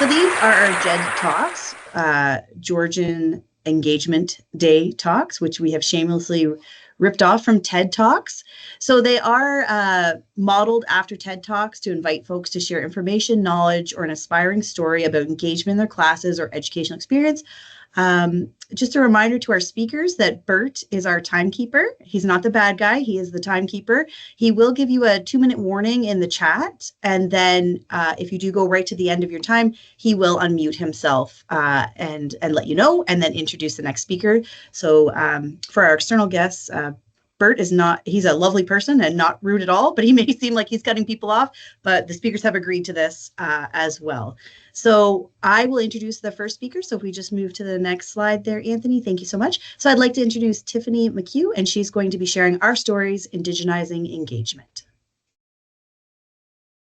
So these are our GED talks, Georgian Engagement Day talks, which we have shamelessly ripped off from TEDtalks. So they are modeled after TEDtalks to invite folks to share information, knowledge, or an inspiring story about engagement in their classes or educational experience. Just a reminder to our speakers that Bert is our timekeeper. He's not the bad guy. He is the timekeeper. He will give you a 2-minute warning in the chat. And then if you do go right to the end of your time, he will unmute himself and let you know, and then introduce the next speaker. So for our external guests, Bert is not, he's a lovely person and not rude at all, but he may seem like he's cutting people off, but the speakers have agreed to this as well. So I will introduce the first speaker. So if we just move to the next slide there, Anthony, thank you so much. So I'd like to introduce Tiffany McCue, and she's going to be sharing our stories, Indigenizing Engagement.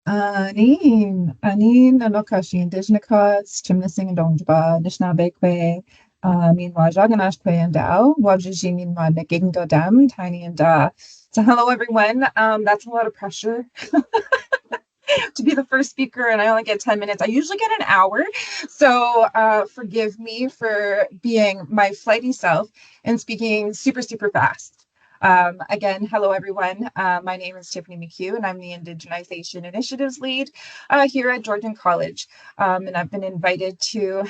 Iain Nalokashi Indigenous Chimnessing and Dongjba, Nishnabekwe, meanwhile Jaganash Kwe and Dao, Wajuji meanwhile Megindo Dam, Tiny and Da. So hello everyone. That's a lot of pressure. To be the first speaker, and I only get 10 minutes. I usually get an hour, so forgive me for being my flighty self and speaking super fast. Again, hello everyone. My name is Tiffany McCue, and I'm the Indigenization Initiatives Lead here at Georgian College, and I've been invited to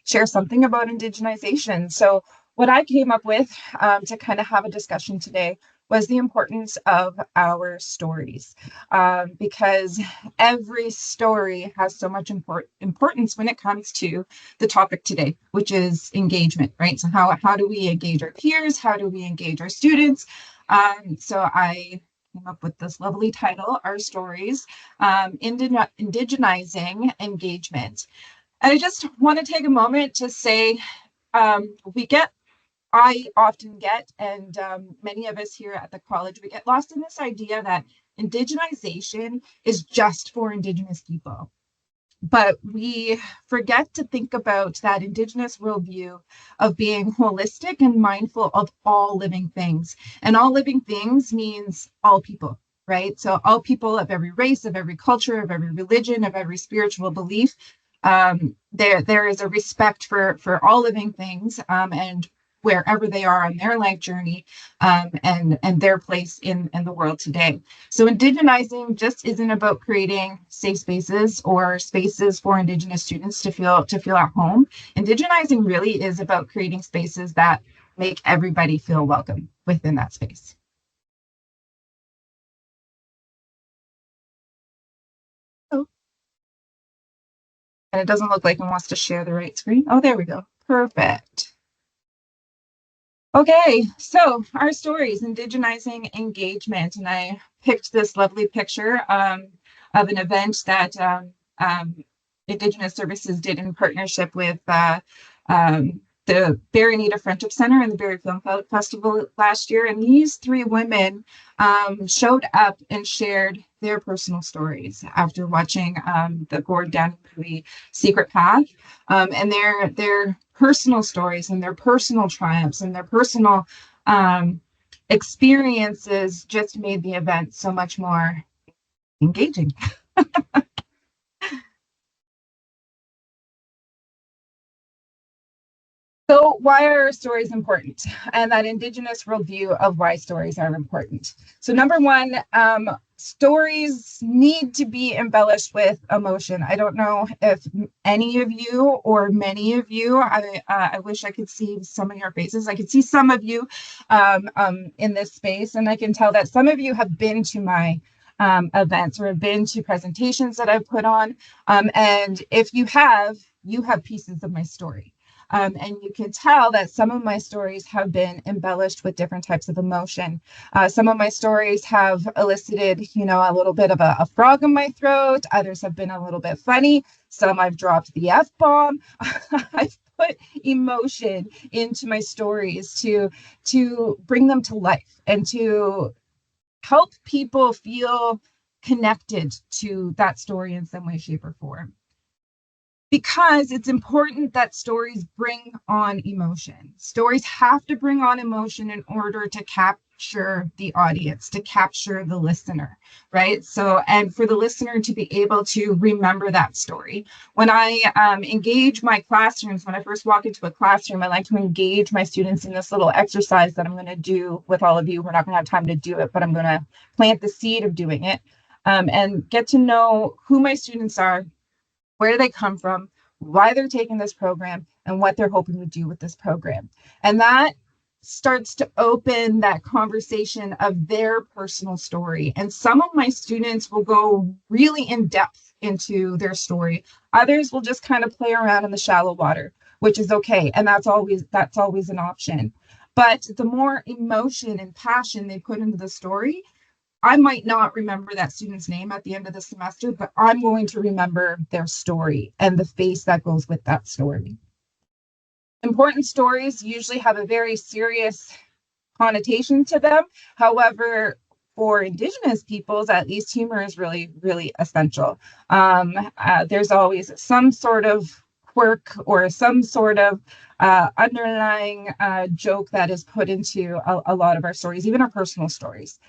share something about Indigenization. So what I came up with to kind of have a discussion today was the importance of our stories, because every story has so much importance when it comes to the topic today, which is engagement, right? So how do we engage our peers? How do we engage our students? So I came up with this lovely title, Our Stories, Indigenizing Engagement. And I just want to take a moment to say, I often get, and many of us here at the college, we get lost in this idea that Indigenization is just for Indigenous people. But we forget to think about that Indigenous worldview of being holistic and mindful of all living things. And all living things means all people, right? So all people of every race, of every culture, of every religion, of every spiritual belief. There is a respect for all living things, and wherever they are on their life journey, and their place in the world today. So Indigenizing just isn't about creating safe spaces or spaces for Indigenous students to feel at home. Indigenizing really is about creating spaces that make everybody feel welcome within that space. Oh. And it doesn't look like it wants to share the right screen. Oh, there we go. Perfect. Okay, so our stories, Indigenizing Engagement, and I picked this lovely picture of an event that Indigenous Services did in partnership with the Barrie Native Friendship Center and the Barrie Film Festival last year. And these three women showed up and shared their personal stories after watching the Gord Downie movie Secret Path, and their personal stories and their personal triumphs and their personal experiences just made the event so much more engaging. So why are our stories important? And that Indigenous worldview of why stories are important. So number one, stories need to be embellished with emotion. I don't know if any of you or many of you, I wish I could see some of your faces. I could see some of you in this space, and I can tell that some of you have been to my events or have been to presentations that I've put on. And if you have pieces of my story. And you can tell that some of my stories have been embellished with different types of emotion. Some of my stories have elicited, a little bit of a frog in my throat. Others have been a little bit funny. Some I've dropped the F-bomb. I've put emotion into my stories to bring them to life and to help people feel connected to that story in some way, shape, or form. Because it's important that stories bring on emotion. Stories have to bring on emotion in order to capture the audience, to capture the listener, right? So, and for the listener to be able to remember that story. When I engage my classrooms, when I first walk into a classroom, I like to engage my students in this little exercise that I'm going to do with all of you. We're not going to have time to do it, but I'm going to plant the seed of doing it, and get to know who my students are, where they come from, why they're taking this program, and what they're hoping to do with this program. And that starts to open that conversation of their personal story. And some of my students will go really in depth into their story. Others will just kind of play around in the shallow water, which is okay. And that's always an option. But the more emotion and passion they put into the story, I might not remember that student's name at the end of the semester, but I'm going to remember their story and the face that goes with that story. Important stories usually have a very serious connotation to them. However, for Indigenous peoples, at least, humor is really, really essential. There's always some sort of quirk or some sort of underlying joke that is put into a lot of our stories, even our personal stories.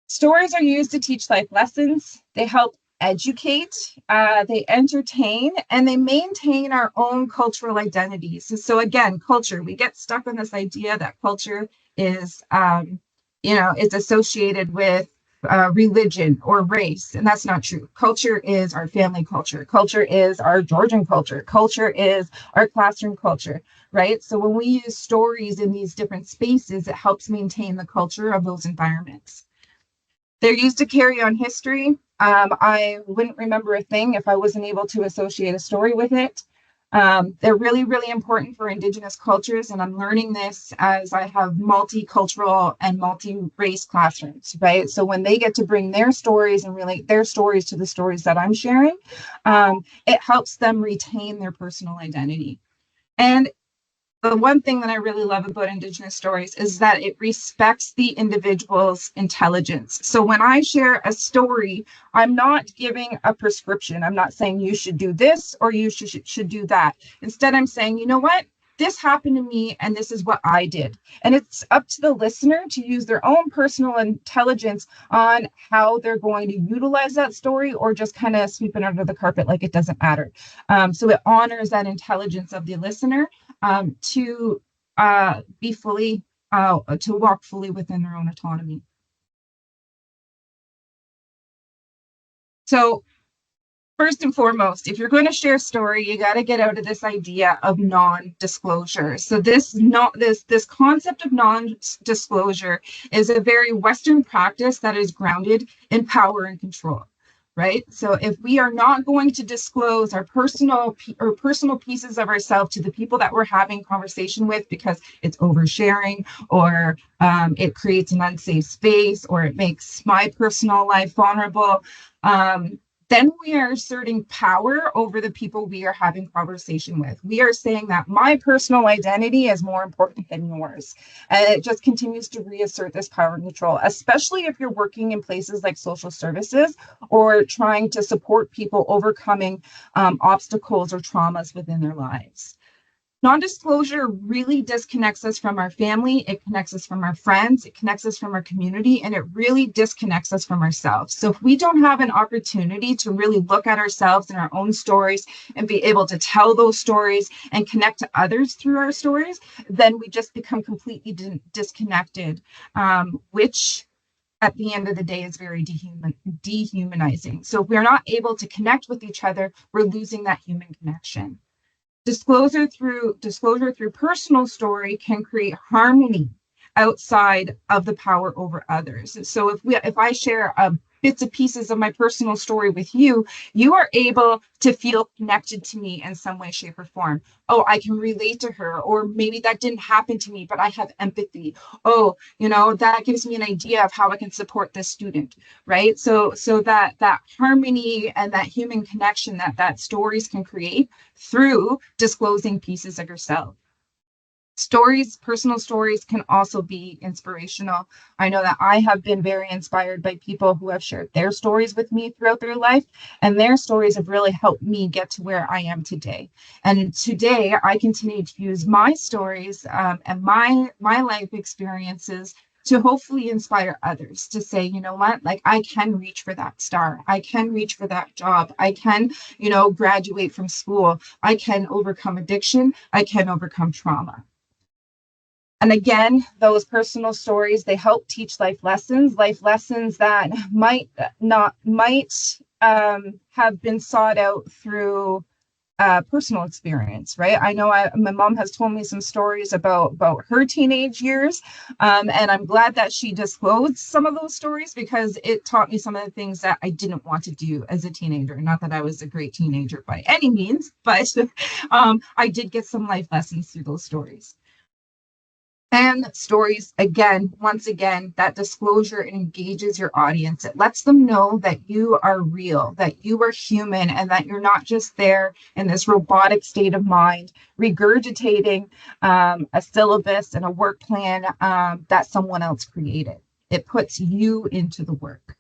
Stories are used to teach life lessons. They help educate, they entertain, and they maintain our own cultural identities. So again, culture, we get stuck on this idea that culture is, is associated with religion or race, and that's not true. Culture is our family culture. Culture is our Georgian culture. Culture is our classroom culture, right? So when we use stories in these different spaces, it helps maintain the culture of those environments. They're used to carry on history. I wouldn't remember a thing if I wasn't able to associate a story with it. They're really, really important for Indigenous cultures, and I'm learning this as I have multicultural and multi-race classrooms, right? So when they get to bring their stories and relate their stories to the stories that I'm sharing, it helps them retain their personal identity. And the one thing that I really love about Indigenous stories is that it respects the individual's intelligence. So when I share a story, I'm not giving a prescription. I'm not saying you should do this or you should do that. Instead, I'm saying, you know what? This happened to me and this is what I did. And it's up to the listener to use their own personal intelligence on how they're going to utilize that story or just kind of sweep it under the carpet like it doesn't matter. So it honors that intelligence of the listener to be fully, to walk fully within their own autonomy. So first and foremost, if you're going to share a story, you got to get out of this idea of non-disclosure. So this concept of non-disclosure is a very Western practice that is grounded in power and control. Right. So if we are not going to disclose our personal pieces of ourselves to the people that we're having conversation with because it's oversharing or it creates an unsafe space or it makes my personal life vulnerable, then we are asserting power over the people we are having conversation with. We are saying that my personal identity is more important than yours. And it just continues to reassert this power and control, especially if you're working in places like social services or trying to support people overcoming obstacles or traumas within their lives. Non-disclosure really disconnects us from our family, it connects us from our friends, it connects us from our community, and it really disconnects us from ourselves. So if we don't have an opportunity to really look at ourselves and our own stories and be able to tell those stories and connect to others through our stories, then we just become completely disconnected, which at the end of the day is very dehumanizing. So if we're not able to connect with each other, we're losing that human connection. Disclosure through personal story can create harmony outside of the power over others. So if I share bits and pieces of my personal story with you, you are able to feel connected to me in some way, shape, or form. Oh, I can relate to her, or maybe that didn't happen to me, but I have empathy. Oh, that gives me an idea of how I can support this student, right? So that harmony and that human connection that stories can create through disclosing pieces of yourself. Stories, personal stories can also be inspirational. I know that I have been very inspired by people who have shared their stories with me throughout their life, and their stories have really helped me get to where I am today. And today I continue to use my stories and my life experiences to hopefully inspire others to say, you know what, like I can reach for that star. I can reach for that job. I can, graduate from school. I can overcome addiction. I can overcome trauma. And again, those personal stories, they help teach life lessons that might have been sought out through personal experience, right? I know my mom has told me some stories about her teenage years, and I'm glad that she disclosed some of those stories because it taught me some of the things that I didn't want to do as a teenager. Not that I was a great teenager by any means, but I did get some life lessons through those stories. And stories, once again, that disclosure engages your audience. It lets them know that you are real, that you are human, and that you're not just there in this robotic state of mind, regurgitating a syllabus and a work plan that someone else created. It puts you into the work.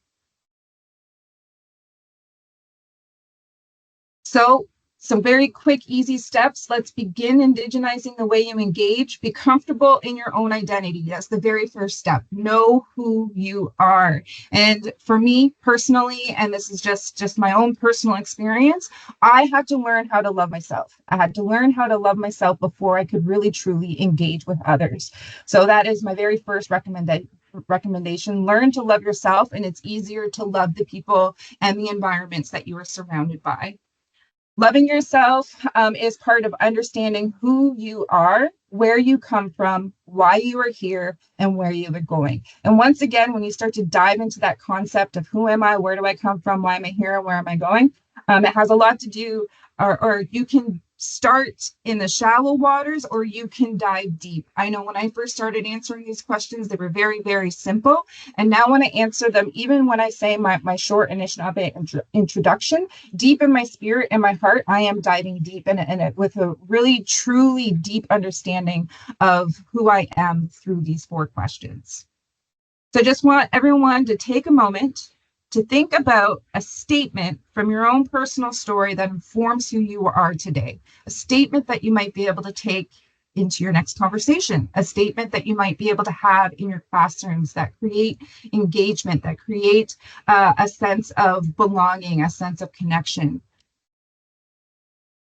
So, some very quick, easy steps. Let's begin indigenizing the way you engage. Be comfortable in your own identity. That's the very first step. Know who you are. And for me personally, and this is just my own personal experience, I had to learn how to love myself. I had to learn how to love myself before I could really, truly engage with others. So that is my very first recommendation. Learn to love yourself, and it's easier to love the people and the environments that you are surrounded by. Loving yourself is part of understanding who you are, where you come from, why you are here, and where you are going. And once again, when you start to dive into that concept of who am I, where do I come from, why am I here, and where am I going, it has a lot to do, or you can start in the shallow waters or you can dive deep. I know when I first started answering these questions, they were very, very simple. And now when I answer them, even when I say my short introduction, deep in my spirit and my heart, I am diving deep in it with a really, truly deep understanding of who I am through these 4 questions. So I just want everyone to take a moment to think about a statement from your own personal story that informs who you are today, a statement that you might be able to take into your next conversation, a statement that you might be able to have in your classrooms that create engagement, that create a sense of belonging, a sense of connection.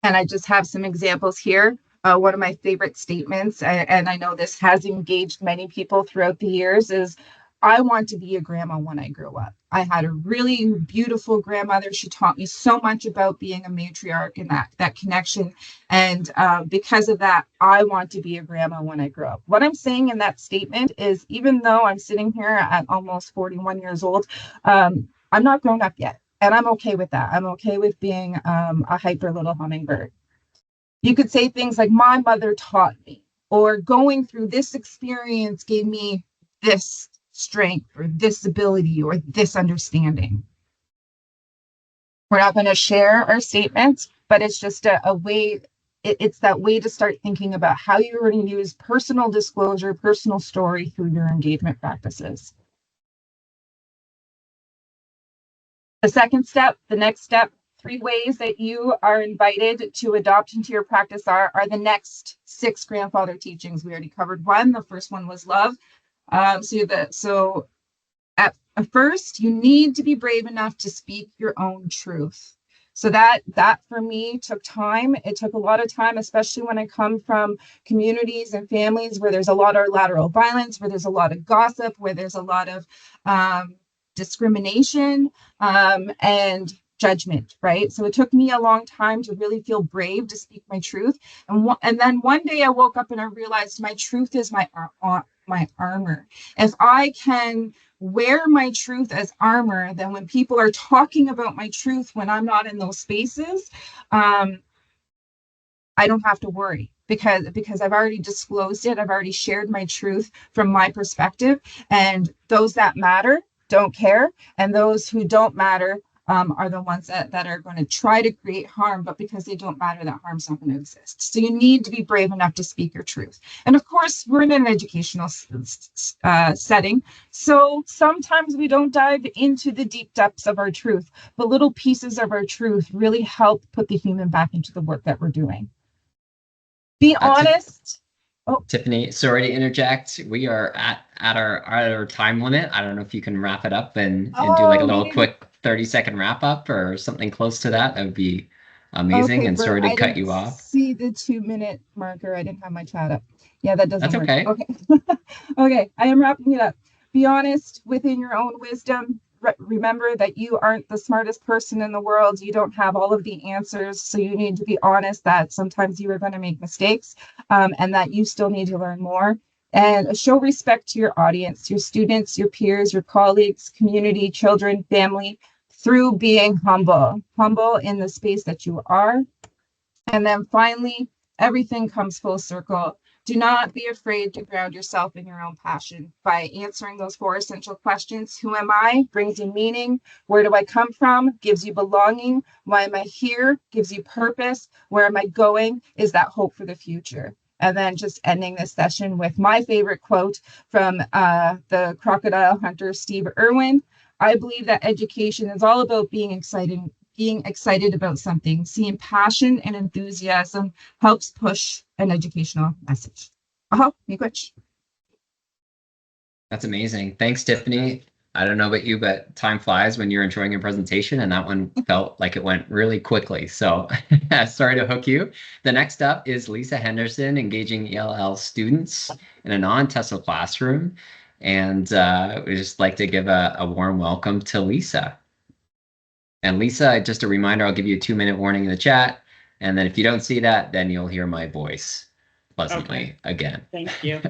And I just have some examples here. One of my favorite statements, and I know this has engaged many people throughout the years, is I want to be a grandma when I grow up. I had a really beautiful grandmother. She taught me so much about being a matriarch and that connection. And because of that, I want to be a grandma when I grow up. What I'm saying in that statement is, even though I'm sitting here at almost 41 years old, I'm not grown up yet. And I'm okay with that. I'm okay with being a hyper little hummingbird. You could say things like, my mother taught me, or going through this experience gave me this strength or this ability or this understanding. We're not going to share our statements, but it's just a way, it's that way to start thinking about how you're going to use personal disclosure, personal story through your engagement practices. The second step, the next step, 3 ways that you are invited to adopt into your practice are the next 6 grandfather teachings. We already covered 1. The first one was love. So at first, you need to be brave enough to speak your own truth. So that for me took time. It took a lot of time, especially when I come from communities and families where there's a lot of lateral violence, where there's a lot of gossip, where there's a lot of discrimination and judgment, right? So it took me a long time to really feel brave to speak my truth. And then one day I woke up and I realized my truth is my armor. If I can wear my truth as armor, then when people are talking about my truth, when I'm not in those spaces, I don't have to worry because I've already disclosed it. I've already shared my truth from my perspective, and those that matter don't care, and those who don't matter are the ones that are going to try to create harm, but because they don't matter, that harm's not going to exist. So you need to be brave enough to speak your truth. And of course, we're in an educational setting, so sometimes we don't dive into the deep depths of our truth, but little pieces of our truth really help put the human back into the work that we're doing. Be honest Oh, Tiffany, sorry to interject. We are at our time limit. I don't know if you can wrap it up and do like a oh, little quick 30-second wrap up or something close to that. That would be amazing. okay, And bro. sorry to I cut didn't you off. see the 2-minute marker. I didn't have my chat up. Yeah, that doesn't That's work. okay. Okay. Okay, I am wrapping it up. Be honest within your own wisdom. Remember that you aren't the smartest person in the world. You don't have all of the answers. So you need to be honest that sometimes you are going to make mistakes, and that you still need to learn more. And show respect to your audience, your students, your peers, your colleagues, community, children, family, through being humble in the space that you are. And then finally, everything comes full circle. Do not be afraid to ground yourself in your own passion by answering those 4 essential questions. Who am I? Brings you meaning. Where do I come from? Gives you belonging. Why am I here? Gives you purpose. Where am I going? Is that hope for the future. And then just ending this session with my favorite quote from the crocodile hunter, Steve Irwin. I believe that education is all about being excited about something. Seeing passion and enthusiasm helps push an educational message. Miigwech. That's amazing. Thanks, Tiffany. I don't know about you, but time flies when you're enjoying your presentation, and that one felt like it went really quickly. So sorry to hook you. The next up is Lisa Henderson, engaging ELL students in a non-TESOL classroom. And we'd just like to give a warm welcome to Lisa. And Lisa, just a reminder, I'll give you a 2-minute warning in the chat. And then if you don't see that, then you'll hear my voice pleasantly again. Thank you.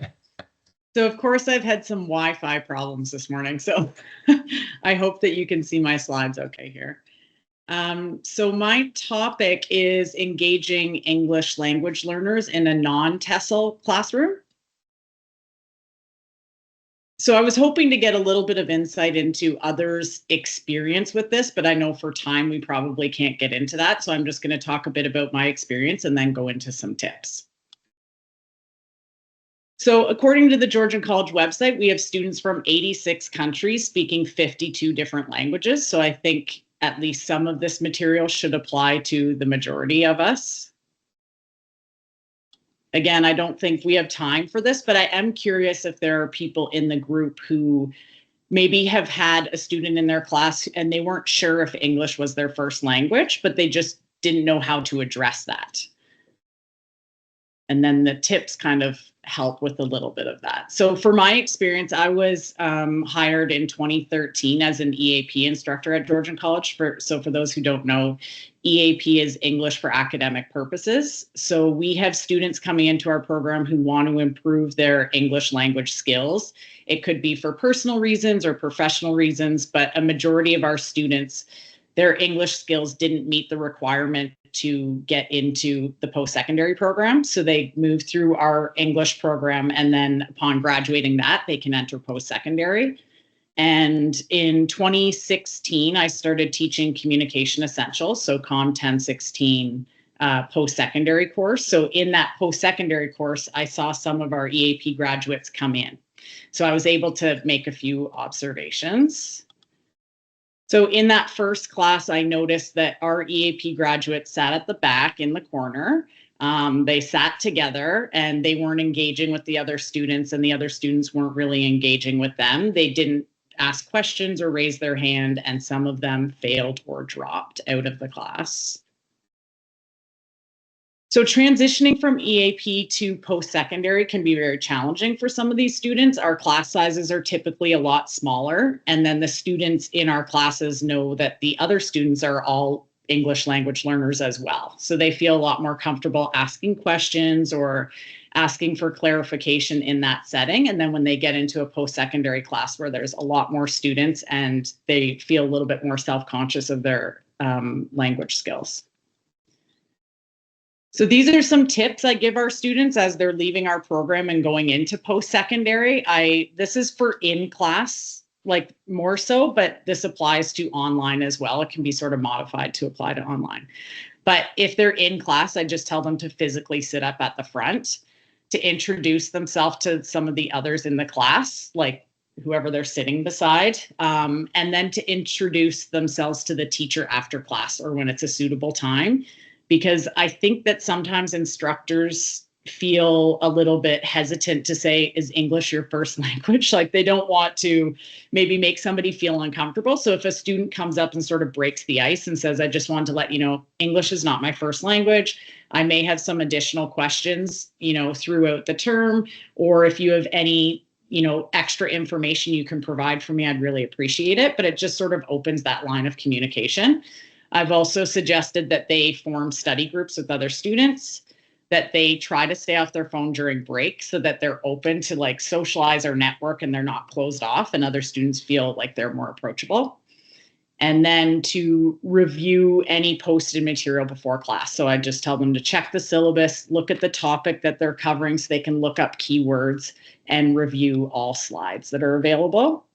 So of course I've had some Wi-Fi problems this morning, so I hope that you can see my slides okay here. So my topic is engaging English language learners in a non-TESOL classroom. So I was hoping to get a little bit of insight into others' experience with this, but I know for time we probably can't get into that. So I'm just going to talk a bit about my experience and then go into some tips. So according to the Georgian College website, we have students from 86 countries speaking 52 different languages. So I think at least some of this material should apply to the majority of us. Again, I don't think we have time for this, but I am curious if there are people in the group who maybe have had a student in their class and they weren't sure if English was their first language, but they just didn't know how to address that. And then the tips kind of help with a little bit of that. So for my experience, I was hired in 2013 as an EAP instructor at Georgian College. So for those who don't know, EAP is English for Academic Purposes. So we have students coming into our program who want to improve their English language skills. It could be for personal reasons or professional reasons, but a majority of our students, their English skills didn't meet the requirement to get into the post-secondary program. So they move through our English program, and then upon graduating that, they can enter post-secondary. And in 2016, I started teaching Communication Essentials, so COM 1016 post-secondary course. So in that post-secondary course, I saw some of our EAP graduates come in. So I was able to make a few observations. So in that first class, I noticed that our EAP graduates sat at the back in the corner. They sat together and they weren't engaging with the other students, and the other students weren't really engaging with them. They didn't ask questions or raise their hand, and some of them failed or dropped out of the class. So transitioning from EAP to post-secondary can be very challenging for some of these students. Our class sizes are typically a lot smaller, and then the students in our classes know that the other students are all English language learners as well. So they feel a lot more comfortable asking questions or asking for clarification in that setting. And then when they get into a post-secondary class where there's a lot more students and they feel a little bit more self-conscious of their language skills. So these are some tips I give our students as they're leaving our program and going into post-secondary. This is for in-class, like more so, but this applies to online as well. It can be sort of modified to apply to online. But if they're in class, I just tell them to physically sit up at the front, to introduce themselves to some of the others in the class, like whoever they're sitting beside, and then to introduce themselves to the teacher after class or when it's a suitable time. Because I think that sometimes instructors feel a little bit hesitant to say, is English your first language? Like they don't want to maybe make somebody feel uncomfortable. So if a student comes up and sort of breaks the ice and says, I just wanted to let you know, English is not my first language. I may have some additional questions, you know, throughout the term, or if you have any, you know, extra information you can provide for me, I'd really appreciate it. But it just sort of opens that line of communication. I've also suggested that they form study groups with other students, that they try to stay off their phone during break so that they're open to like socialize or network and they're not closed off and other students feel like they're more approachable. And then to review any posted material before class. So I just tell them to check the syllabus, look at the topic that they're covering so they can look up keywords and review all slides that are available.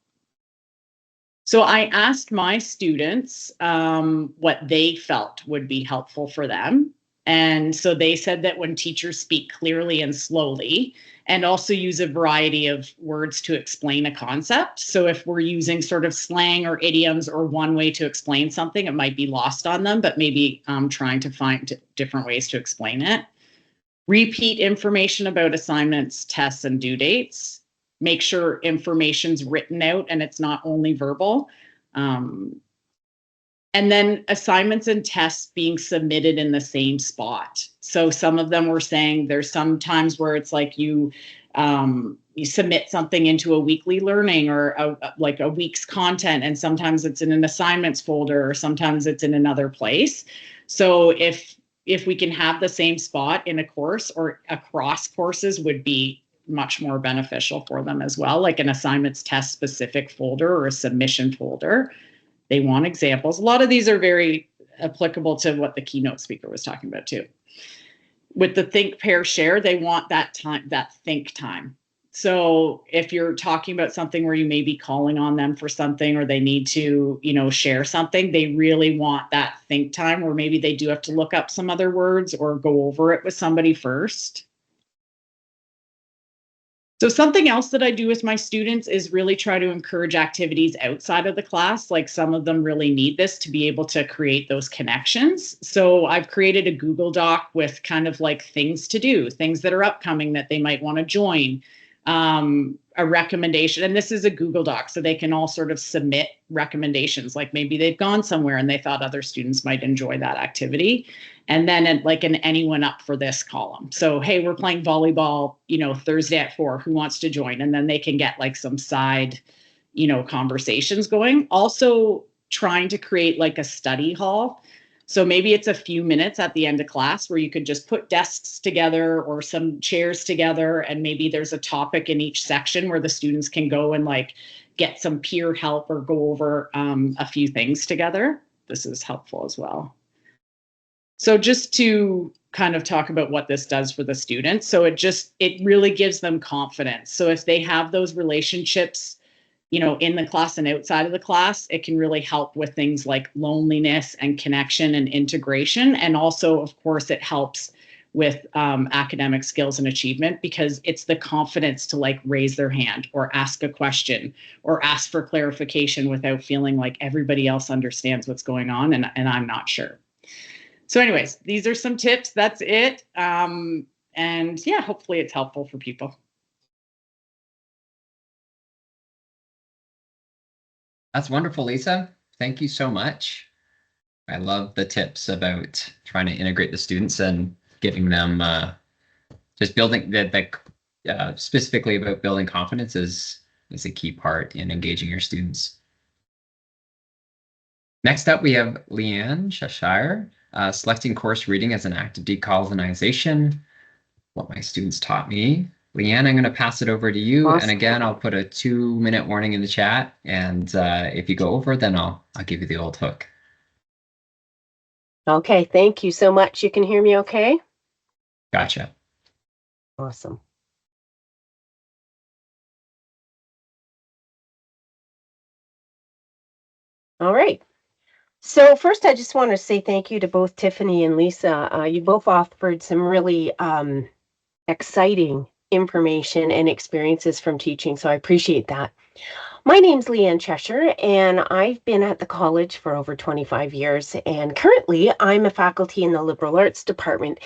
So I asked my students what they felt would be helpful for them. And so they said that when teachers speak clearly and slowly, and also use a variety of words to explain a concept. So if we're using sort of slang or idioms or one way to explain something, it might be lost on them, but maybe trying to find different ways to explain it. Repeat information about assignments, tests, and due dates. Make sure information's written out and it's not only verbal. And then assignments and tests being submitted in the same spot. So some of them were saying there's some times where it's like you submit something into a weekly learning or like a week's content, and sometimes it's in an assignments folder or sometimes it's in another place. So if we can have the same spot in a course or across courses would be much more beneficial for them as well, like an assignments test specific folder or a submission folder. They want examples. A lot of these are very applicable to what the keynote speaker was talking about too. With the think, pair, share, they want that time, that think time. So if you're talking about something where you may be calling on them for something or they need to, you know, share something, they really want that think time where maybe they do have to look up some other words or go over it with somebody first. So something else that I do with my students is really try to encourage activities outside of the class. Like some of them really need this to be able to create those connections. So I've created a Google Doc with kind of like things to do, things that are upcoming that they might want to join, a recommendation. And this is a Google Doc, so they can all sort of submit recommendations. Like maybe they've gone somewhere and they thought other students might enjoy that activity. And then like an anyone up for this column. So, hey, we're playing volleyball, you know, Thursday at 4, who wants to join? And then they can get like some side, you know, conversations going. Also trying to create like a study hall. So maybe it's a few minutes at the end of class where you could just put desks together or some chairs together. And maybe there's a topic in each section where the students can go and like get some peer help or go over a few things together. This is helpful as well. So just to kind of talk about what this does for the students. So it really gives them confidence. So if they have those relationships, you know, in the class and outside of the class, it can really help with things like loneliness and connection and integration. And also, of course, it helps with academic skills and achievement because it's the confidence to like raise their hand or ask a question or ask for clarification without feeling like everybody else understands what's going on and I'm not sure. So anyways, these are some tips. That's it. And yeah, hopefully it's helpful for people. That's wonderful, Lisa. Thank you so much. I love the tips about trying to integrate the students and giving them just building specifically about building confidence is a key part in engaging your students. Next up, we have Liane Cheshire, selecting course reading as an act of decolonization, what my students taught me. Liane, I'm going to pass it over to you. Awesome. And again, I'll put a 2-minute warning in the chat. And if you go over, then I'll give you the old hook. Okay, thank you so much. You can hear me okay? Gotcha. Awesome. All right. So first, I just want to say thank you to both Tiffany and Lisa. You both offered some really exciting information and experiences from teaching, so I appreciate that. My name's Liane Cheshire, and I've been at the college for over 25 years, and currently I'm a faculty in the Liberal Arts Department.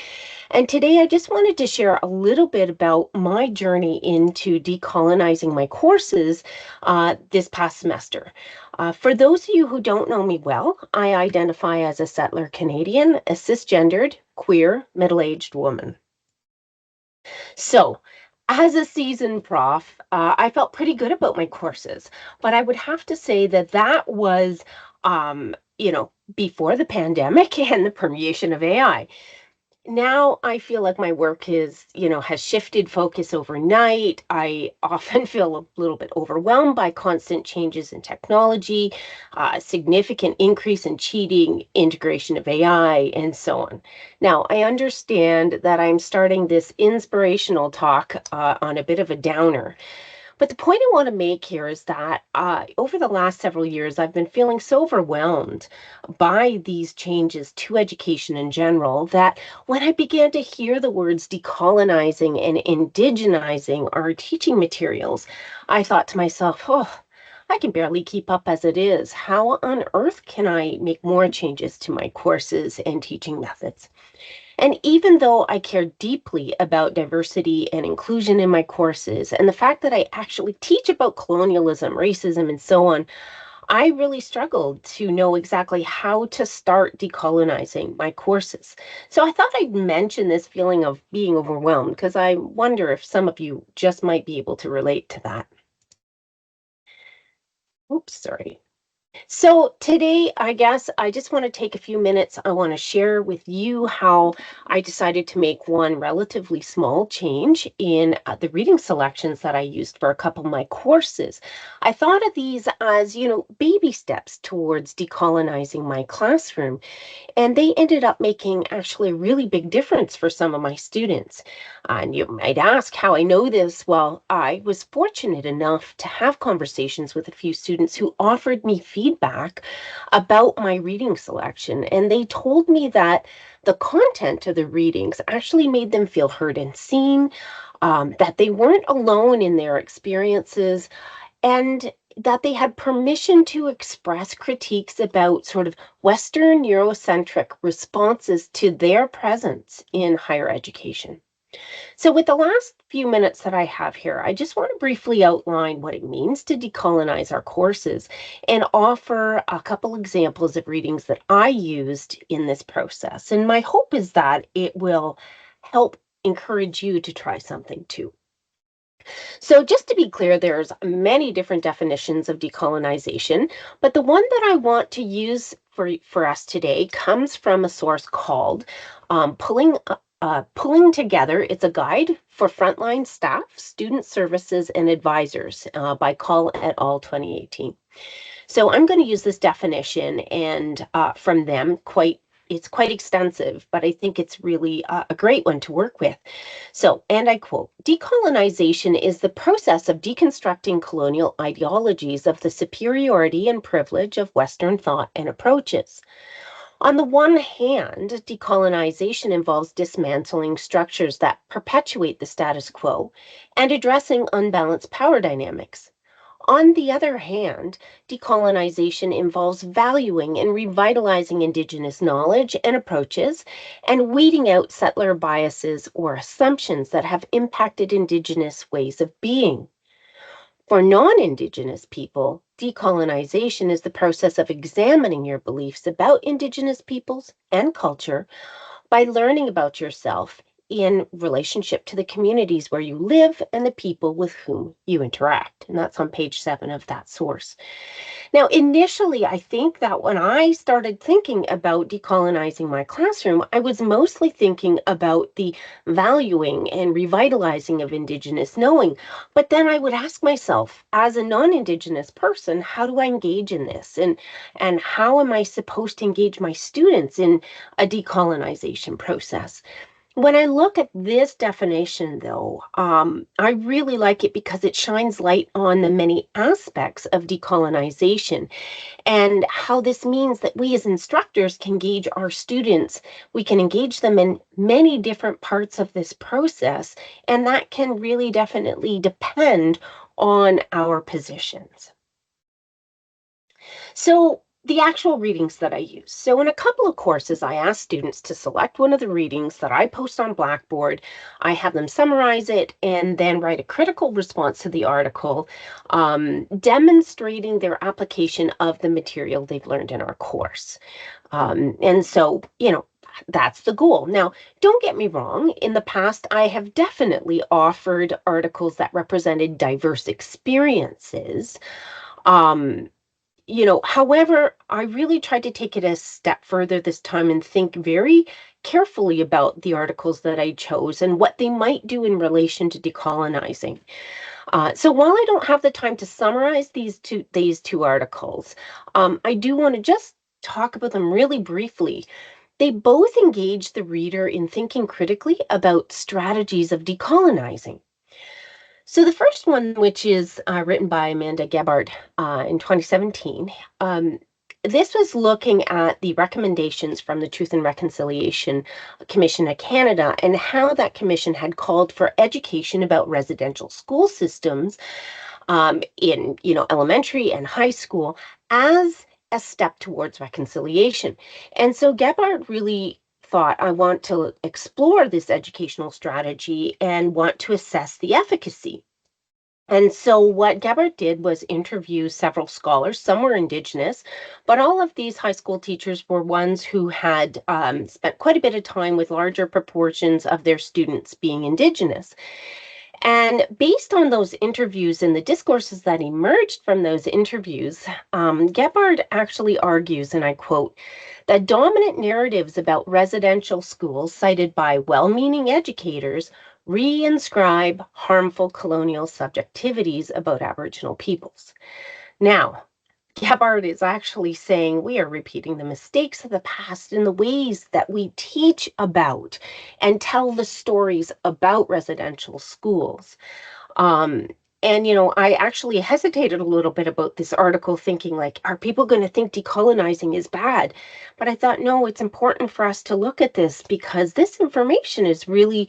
And today I just wanted to share a little bit about my journey into decolonizing my courses this past semester. For those of you who don't know me well, I identify as a settler Canadian, a cisgendered, queer, middle-aged woman. So, as a seasoned prof, I felt pretty good about my courses, but I would have to say that that was, before the pandemic and the permeation of AI. Now I feel like my work has shifted focus overnight. I often feel a little bit overwhelmed by constant changes in technology, significant increase in cheating, integration of AI, and so on. Now, I understand that I'm starting this inspirational talk on a bit of a downer. But the point I want to make here is that over the last several years, I've been feeling so overwhelmed by these changes to education in general that when I began to hear the words decolonizing and indigenizing our teaching materials, I thought to myself, oh, I can barely keep up as it is. How on earth can I make more changes to my courses and teaching methods? And even though I care deeply about diversity and inclusion in my courses, and the fact that I actually teach about colonialism, racism, and so on, I really struggled to know exactly how to start decolonizing my courses. So I thought I'd mention this feeling of being overwhelmed because I wonder if some of you just might be able to relate to that. Oops, sorry. So today, I guess I just want to take a few minutes. I want to share with you how I decided to make one relatively small change in the reading selections that I used for a couple of my courses. I thought of these as, baby steps towards decolonizing my classroom. And they ended up making actually a really big difference for some of my students. And you might ask how I know this. Well, I was fortunate enough to have conversations with a few students who offered me feedback about my reading selection. And they told me that the content of the readings actually made them feel heard and seen, that they weren't alone in their experiences, and that they had permission to express critiques about sort of Western Eurocentric responses to their presence in higher education. So with the last few minutes that I have here, I just want to briefly outline what it means to decolonize our courses and offer a couple examples of readings that I used in this process. And my hope is that it will help encourage you to try something too. So just to be clear, there's many different definitions of decolonization, but the one that I want to use for us today comes from a source called Pulling Together. It's a guide for frontline staff, student services, and advisors by Call et al. 2018. So I'm going to use this definition and from them it's quite extensive, but I think it's really a great one to work with. So, and I quote, decolonization is the process of deconstructing colonial ideologies of the superiority and privilege of Western thought and approaches. On the one hand, decolonization involves dismantling structures that perpetuate the status quo and addressing unbalanced power dynamics. On the other hand, decolonization involves valuing and revitalizing Indigenous knowledge and approaches and weeding out settler biases or assumptions that have impacted Indigenous ways of being. For non-Indigenous people, decolonization is the process of examining your beliefs about Indigenous peoples and culture by learning about yourself in relationship to the communities where you live and the people with whom you interact. And that's on page 7 of that source. Now, initially, I think that when I started thinking about decolonizing my classroom, I was mostly thinking about the valuing and revitalizing of Indigenous knowing. But then I would ask myself, as a non-Indigenous person, how do I engage in this? And how am I supposed to engage my students in a decolonization process? When I look at this definition, though, I really like it because it shines light on the many aspects of decolonization and how this means that we as instructors can engage our students. We can engage them in many different parts of this process, and that can really definitely depend on our positions. So the actual readings that I use. So in a couple of courses, I ask students to select one of the readings that I post on Blackboard. I have them summarize it and then write a critical response to the article, demonstrating their application of the material they've learned in our course. And so, that's the goal. Now, don't get me wrong. In the past, I have definitely offered articles that represented diverse experiences. However, I really tried to take it a step further this time and think very carefully about the articles that I chose and what they might do in relation to decolonizing. So while I don't have the time to summarize these two articles, I do want to just talk about them really briefly. They both engage the reader in thinking critically about strategies of decolonizing. So the first one, which is written by Amanda Gebhardt in 2017, this was looking at the recommendations from the Truth and Reconciliation Commission of Canada and how that commission had called for education about residential school systems in elementary and high school as a step towards reconciliation. And so Gebhardt really thought, I want to explore this educational strategy and want to assess the efficacy. And so what Gebhardt did was interview several scholars. Some were Indigenous, but all of these high school teachers were ones who had spent quite a bit of time with larger proportions of their students being Indigenous. And based on those interviews and the discourses that emerged from those interviews, Gebhardt actually argues, and I quote, that dominant narratives about residential schools cited by well-meaning educators reinscribe harmful colonial subjectivities about Aboriginal peoples. Now, Gebhardt is actually saying we are repeating the mistakes of the past in the ways that we teach about and tell the stories about residential schools. I actually hesitated a little bit about this article thinking like, are people going to think decolonizing is bad? But I thought, no, it's important for us to look at this because this information is really,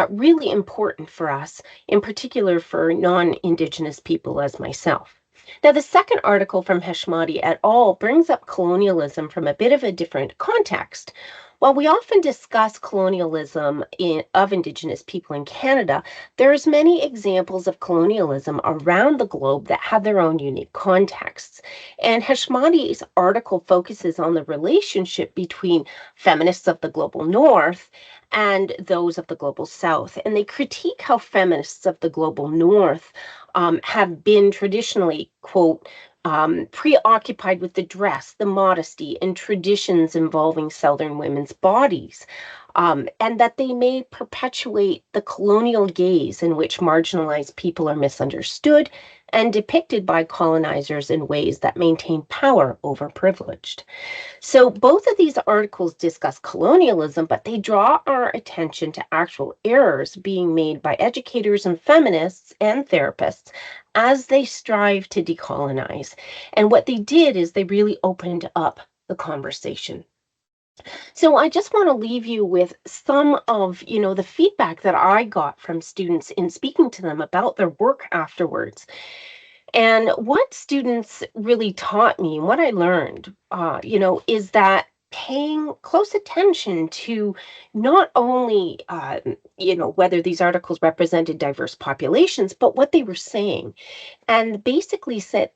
really important for us, in particular for non-Indigenous people as myself. Now, the second article from Heshmati et al. Brings up colonialism from a bit of a different context. While we often discuss colonialism of Indigenous people in Canada, there's many examples of colonialism around the globe that have their own unique contexts. And Heshmati's article focuses on the relationship between feminists of the global north and those of the global south. And they critique how feminists of the global north have been traditionally, quote, preoccupied with the dress, the modesty, and traditions involving Southern women's bodies, and that they may perpetuate the colonial gaze in which marginalized people are misunderstood and depicted by colonizers in ways that maintain power over privileged. So both of these articles discuss colonialism, but they draw our attention to actual errors being made by educators and feminists and therapists as they strive to decolonize. And what they did is they really opened up the conversation. So I just want to leave you with some of, the feedback that I got from students in speaking to them about their work afterwards. And what students really taught me, and what I learned, is that paying close attention to not only, whether these articles represented diverse populations, but what they were saying. And basically said,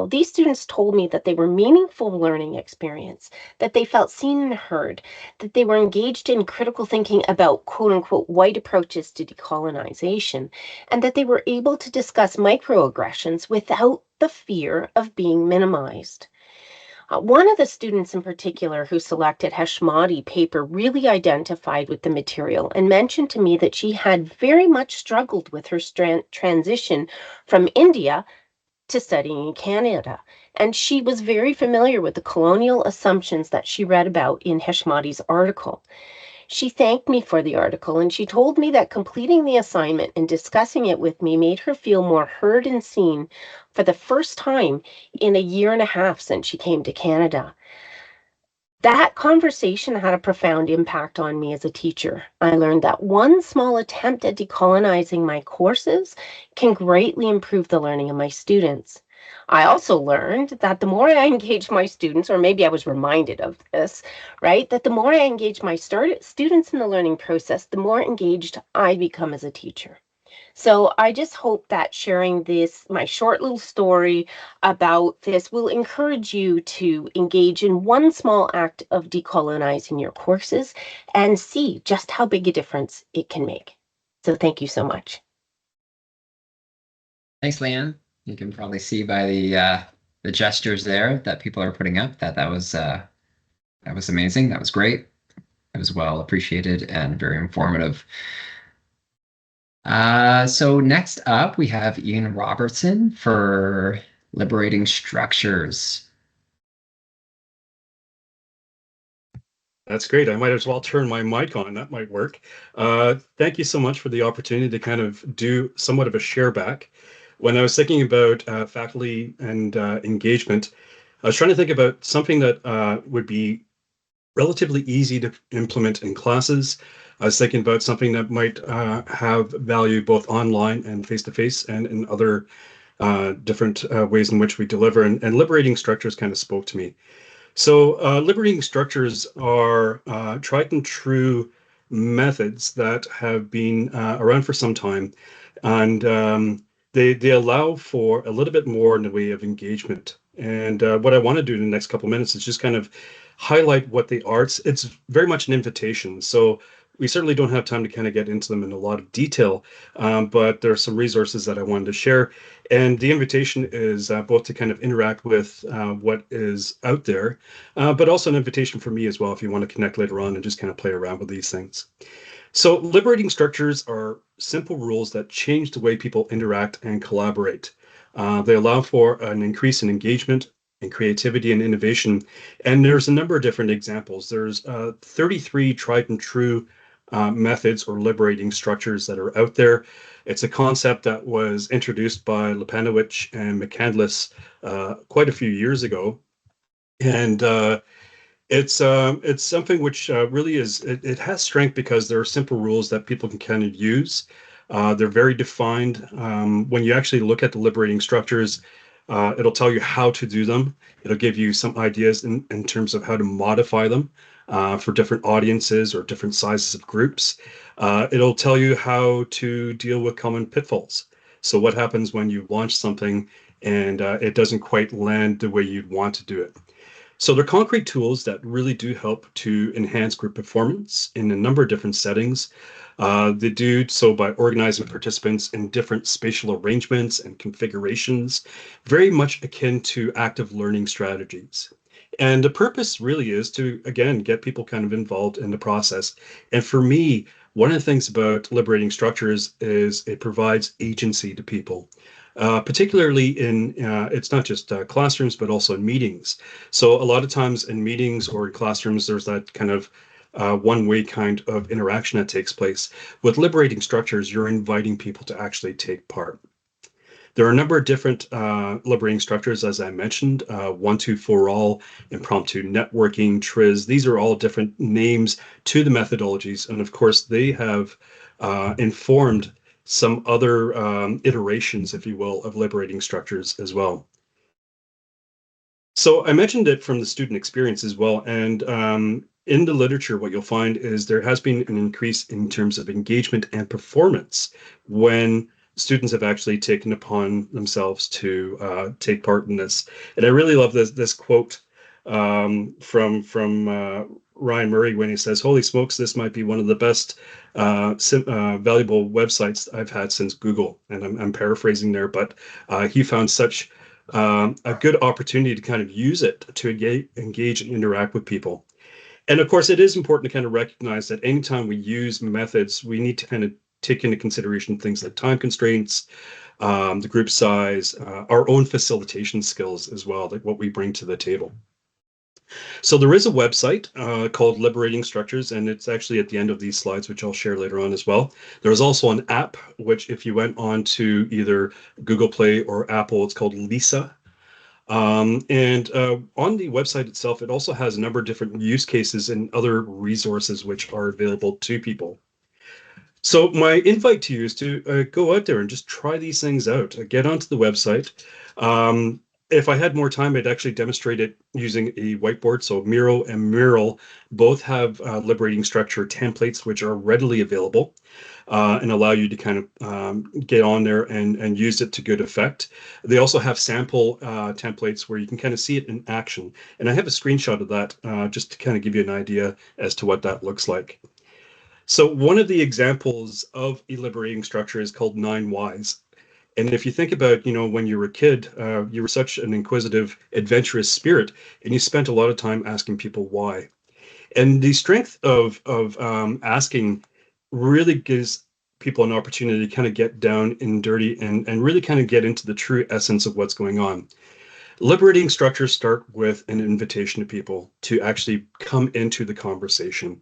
these students told me that they were meaningful learning experience, that they felt seen and heard, that they were engaged in critical thinking about quote unquote white approaches to decolonization, and that they were able to discuss microaggressions without the fear of being minimized. One of the students in particular who selected Heshmati paper really identified with the material and mentioned to me that she had very much struggled with her transition from India to studying in Canada. And she was very familiar with the colonial assumptions that she read about in Heshmati's article. She thanked me for the article, and she told me that completing the assignment and discussing it with me made her feel more heard and seen for the first time in a year and a half since she came to Canada. That conversation had a profound impact on me as a teacher. I learned that one small attempt at decolonizing my courses can greatly improve the learning of my students. I also learned that the more I engage my students, or maybe I was reminded of this, right? That the more I engage my students in the learning process, the more engaged I become as a teacher. So I just hope that sharing this, my short little story about this, will encourage you to engage in one small act of decolonizing your courses and see just how big a difference it can make. So thank you so much. Thanks, Liane. You can probably see by the gestures there that people are putting up that was amazing. That was great. It was well appreciated and very informative. So next up, we have Iain Robertson for Liberating Structures. That's great. I might as well turn my mic on. That might work. Thank you so much for the opportunity to kind of do somewhat of a share back. When I was thinking about faculty and engagement, I was trying to think about something that would be relatively easy to implement in classes. I was thinking about something that might have value both online and face-to-face and in other different ways in which we deliver. And liberating structures kind of spoke to me. So liberating structures are tried and true methods that have been around for some time, and they allow for a little bit more in the way of engagement. And what I want to do in the next couple of minutes is just kind of highlight what they are. It's very much an invitation. So we certainly don't have time to kind of get into them in a lot of detail, but there are some resources that I wanted to share. And the invitation is both to kind of interact with what is out there, but also an invitation for me as well if you want to connect later on and just kind of play around with these things. So liberating structures are simple rules that change the way people interact and collaborate. They allow for an increase in engagement and creativity and innovation. And there's a number of different examples. There's 33 tried and true methods or liberating structures that are out there. It's a concept that was introduced by Lepanowicz and McCandless quite a few years ago. And it's something which really is, it has strength because there are simple rules that people can kind of use. They're very defined. When you actually look at the liberating structures, it'll tell you how to do them. It'll give you some ideas in terms of how to modify them for different audiences or different sizes of groups. It'll tell you how to deal with common pitfalls. So what happens when you launch something and it doesn't quite land the way you'd want to do it? So they're concrete tools that really do help to enhance group performance in a number of different settings. They do so by organizing participants in different spatial arrangements and configurations, very much akin to active learning strategies. And the purpose really is to, again, get people kind of involved in the process. And for me, one of the things about liberating structures is it provides agency to people. Particularly in, it's not just classrooms, but also in meetings. So a lot of times in meetings or in classrooms, there's that kind of one-way kind of interaction that takes place. With liberating structures, you're inviting people to actually take part. There are a number of different liberating structures, as I mentioned, 1, 2, 4 all, impromptu networking, TRIZ. These are all different names to the methodologies. And of course, they have informed some other iterations, if you will, of liberating structures as well. So I mentioned it from the student experience as well. And in the literature, what you'll find is there has been an increase in terms of engagement and performance when students have actually taken upon themselves to take part in this. And I really love this quote from Ryan Murray when he says, "Holy smokes, this might be one of the best valuable websites I've had since Google." And I'm paraphrasing there, but he found such a good opportunity to kind of use it to engage and interact with people. And of course, it is important to kind of recognize that anytime we use methods, we need to kind of take into consideration things like time constraints, the group size, our own facilitation skills as well, like what we bring to the table. So there is a website called Liberating Structures, and it's actually at the end of these slides, which I'll share later on as well. There is also an app, which if you went on to either Google Play or Apple, it's called Lisa. And on the website itself, it also has a number of different use cases and other resources which are available to people. So my invite to you is to go out there and just try these things out. Get onto the website. If I had more time, I'd actually demonstrate it using a whiteboard. So Miro and Mural both have liberating structure templates, which are readily available and allow you to kind of get on there and use it to good effect. They also have sample templates where you can kind of see it in action. And I have a screenshot of that just to kind of give you an idea as to what that looks like. So one of the examples of a liberating structure is called 9 Whys. And if you think about, when you were a kid, you were such an inquisitive, adventurous spirit, and you spent a lot of time asking people why. And the strength of asking really gives people an opportunity to kind of get down and dirty and really kind of get into the true essence of what's going on. Liberating structures start with an invitation to people to actually come into the conversation.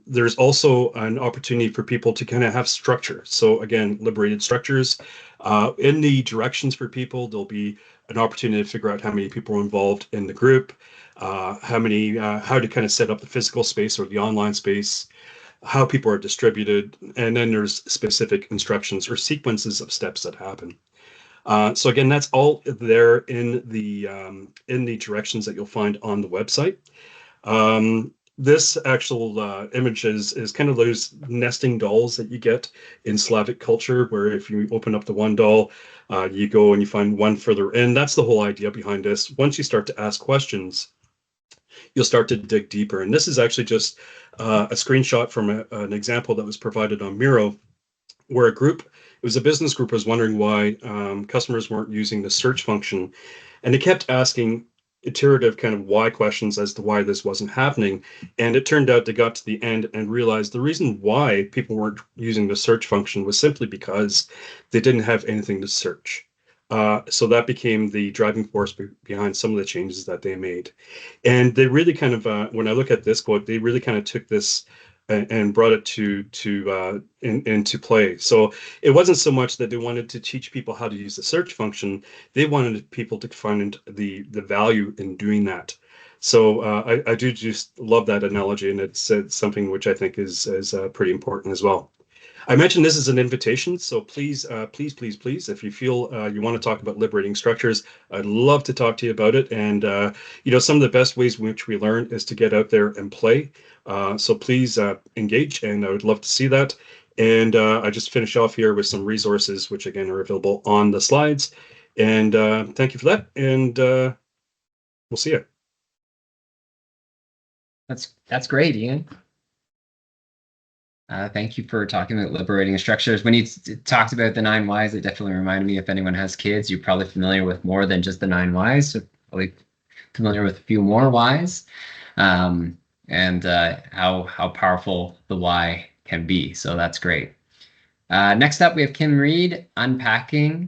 There's also an opportunity for people to kind of have structure. So again, liberated structures. In the directions for people, there'll be an opportunity to figure out how many people are involved in the group, how to kind of set up the physical space or the online space, how people are distributed, and then there's specific instructions or sequences of steps that happen. So again, that's all there in the directions that you'll find on the website. This actual image is kind of those nesting dolls that you get in Slavic culture, where if you open up the one doll, you go and you find one further in. That's the whole idea behind this. Once you start to ask questions, you'll start to dig deeper. And this is actually just a screenshot from an example that was provided on Miro, where it was a business group, was wondering why customers weren't using the search function. And they kept asking iterative kind of why questions as to why this wasn't happening. And it turned out they got to the end and realized the reason why people weren't using the search function was simply because they didn't have anything to search. So that became the driving force behind some of the changes that they made. And they really kind of, when I look at this quote, they really kind of took this and brought it into play. So it wasn't so much that they wanted to teach people how to use the search function. They wanted people to find the value in doing that. So I do just love that analogy, and it's something which I think is pretty important as well. I mentioned this is an invitation, so please, if you feel you want to talk about liberating structures, I'd love to talk to you about it. And some of the best ways in which we learn is to get out there and play. So please engage, and I would love to see that. And I just finish off here with some resources, which again are available on the slides. And thank you for that. And we'll see you. That's great, Iain. Thank you for talking about liberating structures. When you talked about the 9 Whys, it definitely reminded me, if anyone has kids, you're probably familiar with more than just the 9 Whys, so probably familiar with a few more Whys, and how powerful the why can be. So that's great. Next up, we have Kim Reid, Unpacking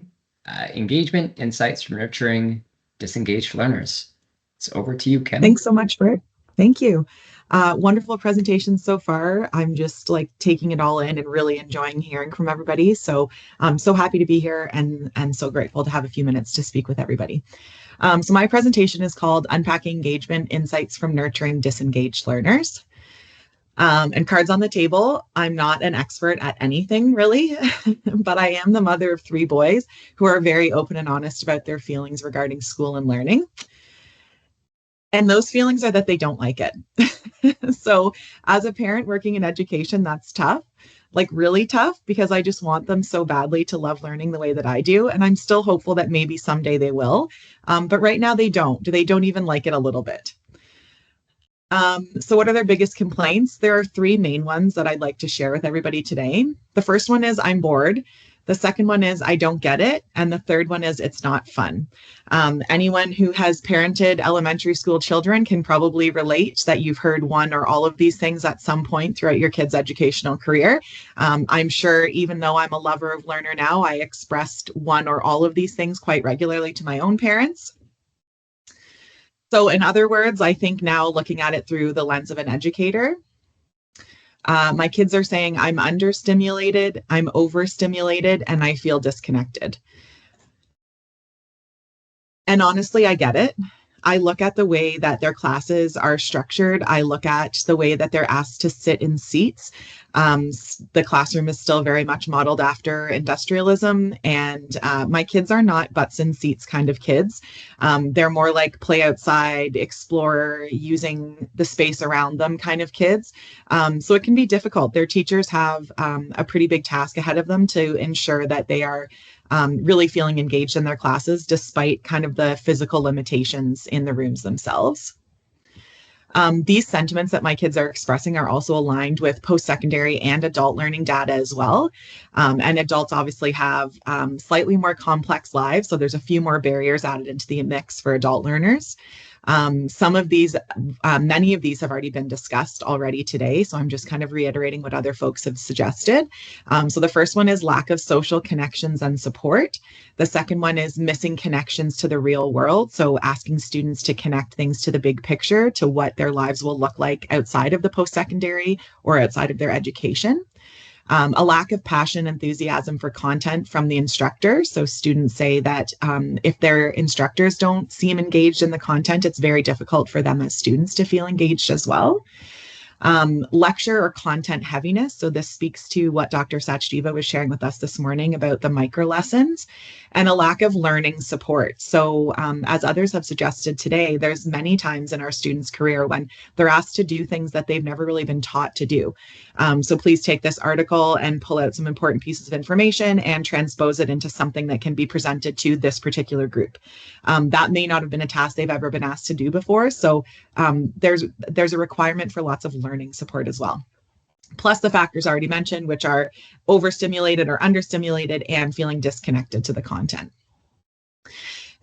Engagement, Insights from Nurturing Disengaged Learners. It's over to you, Kim. Thanks so much, Bert. Thank you. Wonderful presentation so far. I'm just like taking it all in and really enjoying hearing from everybody. So I'm so happy to be here and so grateful to have a few minutes to speak with everybody. So my presentation is called Unpacking Engagement, Insights from Nurturing Disengaged Learners. And cards on the table, I'm not an expert at anything really, but I am the mother of 3 boys who are very open and honest about their feelings regarding school and learning. And those feelings are that they don't like it. So as a parent working in education, that's tough, like really tough, because I just want them so badly to love learning the way that I do. And I'm still hopeful that maybe someday they will. But right now they don't. They don't even like it a little bit. So what are their biggest complaints? There are 3 main ones that I'd like to share with everybody today. The first one is I'm bored. The second one is I don't get it. And the third one is it's not fun. Anyone who has parented elementary school children can probably relate that you've heard one or all of these things at some point throughout your kid's educational career. I'm sure even though I'm a lover of learner now, I expressed one or all of these things quite regularly to my own parents. So in other words, I think now looking at it through the lens of an educator, my kids are saying I'm understimulated, I'm overstimulated, and I feel disconnected. And honestly, I get it. I look at the way that their classes are structured. I look at the way that they're asked to sit in seats. The classroom is still very much modeled after industrialism, and my kids are not butts in seats kind of kids. They're more like play outside, explore, using the space around them kind of kids. So it can be difficult. Their teachers have a pretty big task ahead of them to ensure that they are really feeling engaged in their classes despite kind of the physical limitations in the rooms themselves. These sentiments that my kids are expressing are also aligned with post-secondary and adult learning data as well. And adults obviously have slightly more complex lives, so there's a few more barriers added into the mix for adult learners. Some of these, many of these have already been discussed already today, so I'm just kind of reiterating what other folks have suggested. So the first one is lack of social connections and support. The second one is missing connections to the real world, so asking students to connect things to the big picture, to what their lives will look like outside of the post-secondary or outside of their education. A lack of passion, enthusiasm for content from the instructor. So students say that if their instructors don't seem engaged in the content, it's very difficult for them as students to feel engaged as well. Lecture or content heaviness. So this speaks to what Dr. Sachdeva was sharing with us this morning about the micro lessons, and a lack of learning support. So as others have suggested today, there's many times in our students' career when they're asked to do things that they've never really been taught to do. So please take this article and pull out some important pieces of information and transpose it into something that can be presented to this particular group. That may not have been a task they've ever been asked to do before. So there's a requirement for lots of learning support as well. Plus the factors already mentioned, which are overstimulated or understimulated and feeling disconnected to the content.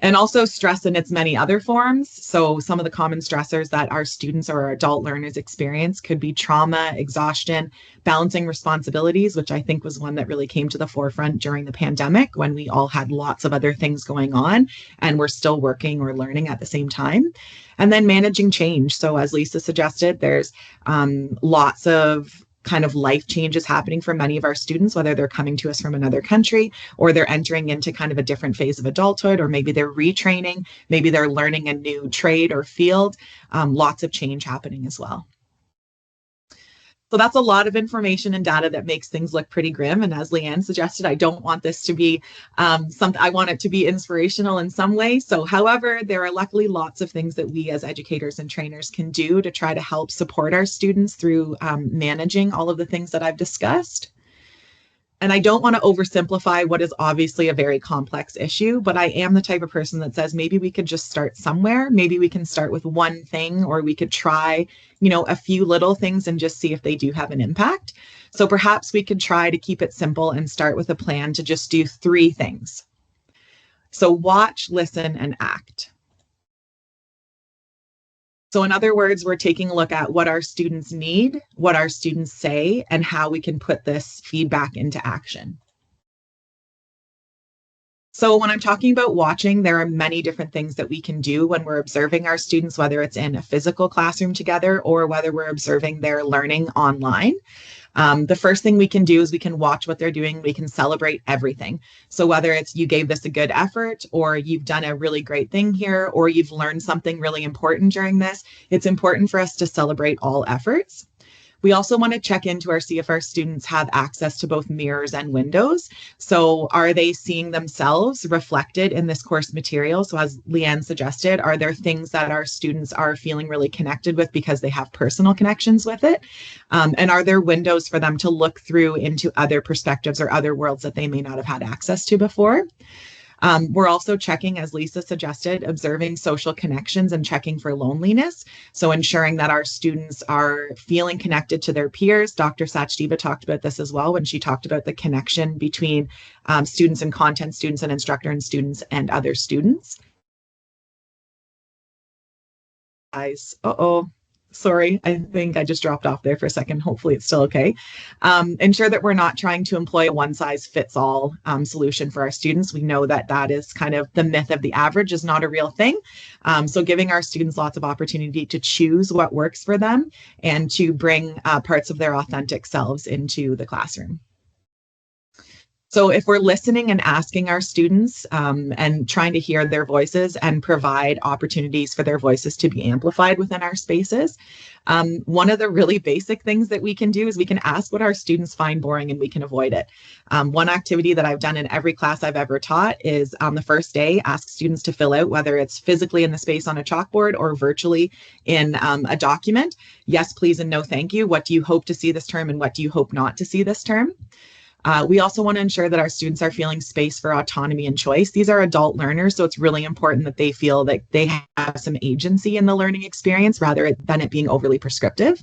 And also stress in its many other forms. So some of the common stressors that our students or our adult learners experience could be trauma, exhaustion, balancing responsibilities, which I think was one that really came to the forefront during the pandemic when we all had lots of other things going on and we're still working or learning at the same time. And then managing change. So as Lisa suggested, there's lots of kind of life changes happening for many of our students, whether they're coming to us from another country or they're entering into kind of a different phase of adulthood, or maybe they're retraining, maybe they're learning a new trade or field. Lots of change happening as well. So that's a lot of information and data that makes things look pretty grim. And as Liane suggested, I don't want this to be something, I want it to be inspirational in some way. So however, there are luckily lots of things that we as educators and trainers can do to try to help support our students through managing all of the things that I've discussed. And I don't want to oversimplify what is obviously a very complex issue, but I am the type of person that says maybe we could just start somewhere. Maybe we can start with one thing, or we could try, a few little things and just see if they do have an impact. So perhaps we could try to keep it simple and start with a plan to just do 3 things. So watch, listen, and act. So in other words, we're taking a look at what our students need, what our students say, and how we can put this feedback into action. So when I'm talking about watching, there are many different things that we can do when we're observing our students, whether it's in a physical classroom together or whether we're observing their learning online. The first thing we can do is we can watch what they're doing. We can celebrate everything. So whether it's you gave this a good effort, or you've done a really great thing here, or you've learned something really important during this, it's important for us to celebrate all efforts. We also want to check in to see if our students have access to both mirrors and windows. So are they seeing themselves reflected in this course material? So as Liane suggested, are there things that our students are feeling really connected with because they have personal connections with it? And are there windows for them to look through into other perspectives or other worlds that they may not have had access to before? We're also checking, as Lisa suggested, observing social connections and checking for loneliness. So ensuring that our students are feeling connected to their peers. Dr. Sachdeva talked about this as well when she talked about the connection between students and content, students and instructor, and students and other students. Guys, sorry, I think I just dropped off there for a second. Hopefully it's still okay. Ensure that we're not trying to employ a one-size-fits-all solution for our students. We know that that is kind of the myth of the average is not a real thing. So giving our students lots of opportunity to choose what works for them and to bring parts of their authentic selves into the classroom. So if we're listening and asking our students and trying to hear their voices and provide opportunities for their voices to be amplified within our spaces, one of the really basic things that we can do is we can ask what our students find boring and we can avoid it. One activity that I've done in every class I've ever taught is on the first day, ask students to fill out, whether it's physically in the space on a chalkboard or virtually in a document, yes, please, and no, thank you. What do you hope to see this term and what do you hope not to see this term? We also want to ensure that our students are feeling space for autonomy and choice. These are adult learners, so it's really important that they feel that they have some agency in the learning experience rather than it being overly prescriptive.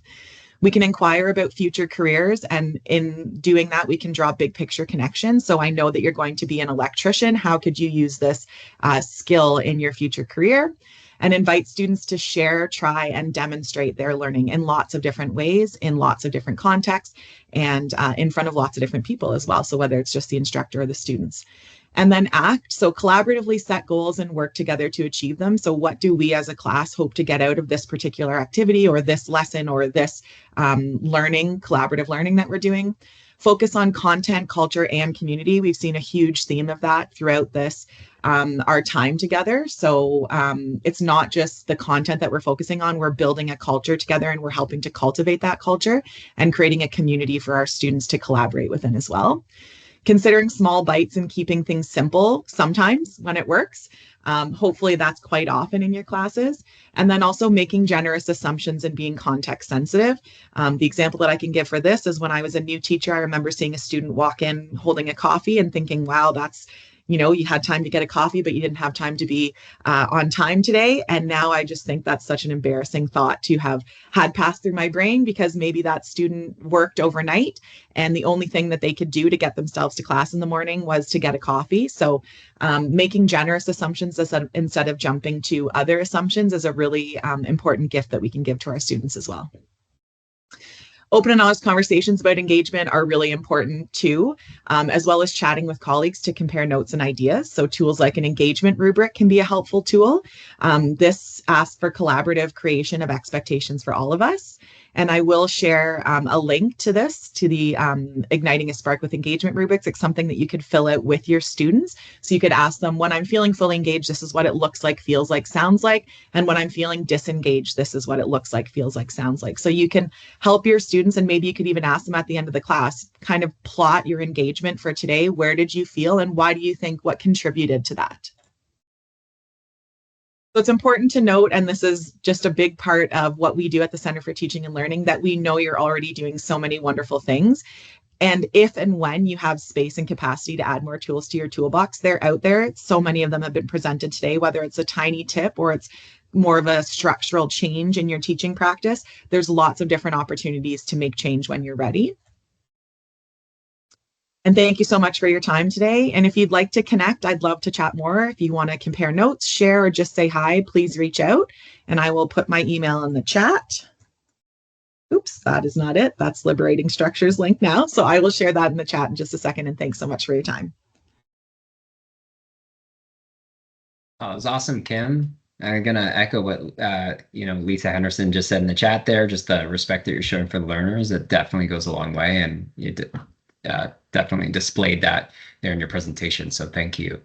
We can inquire about future careers, and in doing that, we can draw big picture connections. So I know that you're going to be an electrician. How could you use this skill in your future career? And invite students to share, try, and demonstrate their learning in lots of different ways, in lots of different contexts, and in front of lots of different people as well. So whether it's just the instructor or the students. And then act. So collaboratively set goals and work together to achieve them. So what do we as a class hope to get out of this particular activity or this lesson or this collaborative learning that we're doing? Focus on content, culture, and community. We've seen a huge theme of that throughout this, our time together. So it's not just the content that we're focusing on, we're building a culture together and we're helping to cultivate that culture and creating a community for our students to collaborate within as well. Considering small bites and keeping things simple sometimes when it works. Hopefully that's quite often in your classes. And then also making generous assumptions and being context sensitive. The example that I can give for this is when I was a new teacher, I remember seeing a student walk in holding a coffee and thinking, wow, that's, you had time to get a coffee, but you didn't have time to be on time today. And now I just think that's such an embarrassing thought to have had passed through my brain, because maybe that student worked overnight and the only thing that they could do to get themselves to class in the morning was to get a coffee. So making generous assumptions instead of jumping to other assumptions is a really important gift that we can give to our students as well. Open and honest conversations about engagement are really important too, as well as chatting with colleagues to compare notes and ideas. So tools like an engagement rubric can be a helpful tool. This asks for collaborative creation of expectations for all of us. And I will share a link to this, to the Igniting a Spark with Engagement rubrics. It's something that you could fill out with your students. So you could ask them, when I'm feeling fully engaged, this is what it looks like, feels like, sounds like. And when I'm feeling disengaged, this is what it looks like, feels like, sounds like. So you can help your students, and maybe you could even ask them at the end of the class, kind of plot your engagement for today. Where did you feel and why do you think, what contributed to that? So it's important to note, and this is just a big part of what we do at the Center for Teaching and Learning, that we know you're already doing so many wonderful things. And if and when you have space and capacity to add more tools to your toolbox, they're out there. So many of them have been presented today, whether it's a tiny tip or it's more of a structural change in your teaching practice. There's lots of different opportunities to make change when you're ready. And thank you so much for your time today. And if you'd like to connect, I'd love to chat more. If you want to compare notes, share, or just say hi, please reach out. And I will put my email in the chat. Oops, that is not it. That's Liberating Structures link now. So I will share that in the chat in just a second. And thanks so much for your time. Oh, it was awesome, Kim. I'm going to echo what Lisa Henderson just said in the chat there. Just the respect that you're showing for the learners, it definitely goes a long way. And you did. Definitely displayed that there in your presentation, so thank you.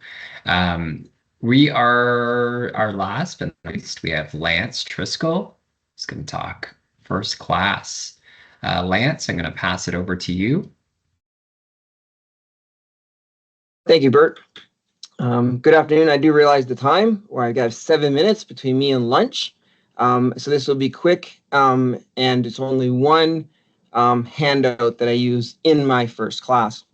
We are our last but not least, we have Lance Triskle. He's going to talk first class. Lance, I'm going to pass it over to you. Thank you, Bert. Good afternoon. I do realize the time where I got 7 minutes between me and lunch. So this will be quick, and it's only one handout that I use in my first class.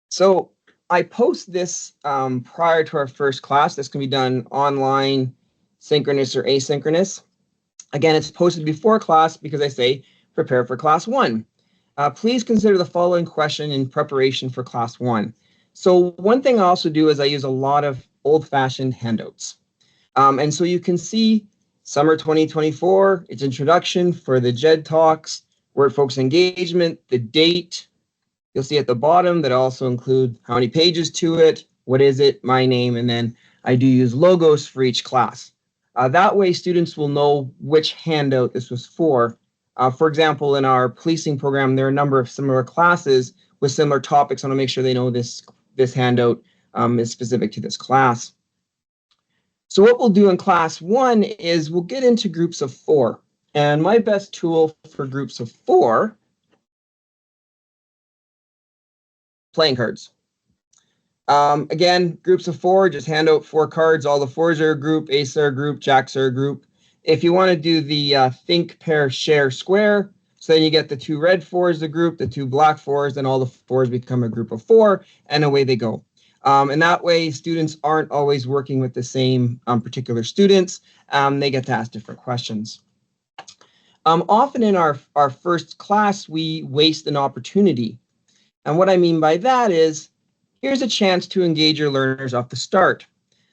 So I post this prior to our first class. This can be done online, synchronous or asynchronous. Again, it's posted before class because I say prepare for class 1. Please consider the following question in preparation for class 1. So one thing I also do is I use a lot of old-fashioned handouts. And so you can see summer 2024, its introduction for the GED talks, word focus engagement, the date. You'll see at the bottom that I also include how many pages to it, what is it, my name, and then I do use logos for each class. That way, students will know which handout this was for. For example, in our policing program, there are a number of similar classes with similar topics. I want to make sure they know this handout is specific to this class. So what we'll do in class 1 is we'll get into groups of 4. And my best tool for groups of 4, playing cards. Again, groups of 4, just hand out 4 cards. All the 4s are a group, aces are a group, jacks are a group. If you want to do the think, pair, share, square, so then you get the 2 red 4s a group, the 2 black 4s, and all the 4s become a group of 4, and away they go. And that way, students aren't always working with the same particular students. They get to ask different questions. Often in our first class, we waste an opportunity. And what I mean by that is, here's a chance to engage your learners off the start.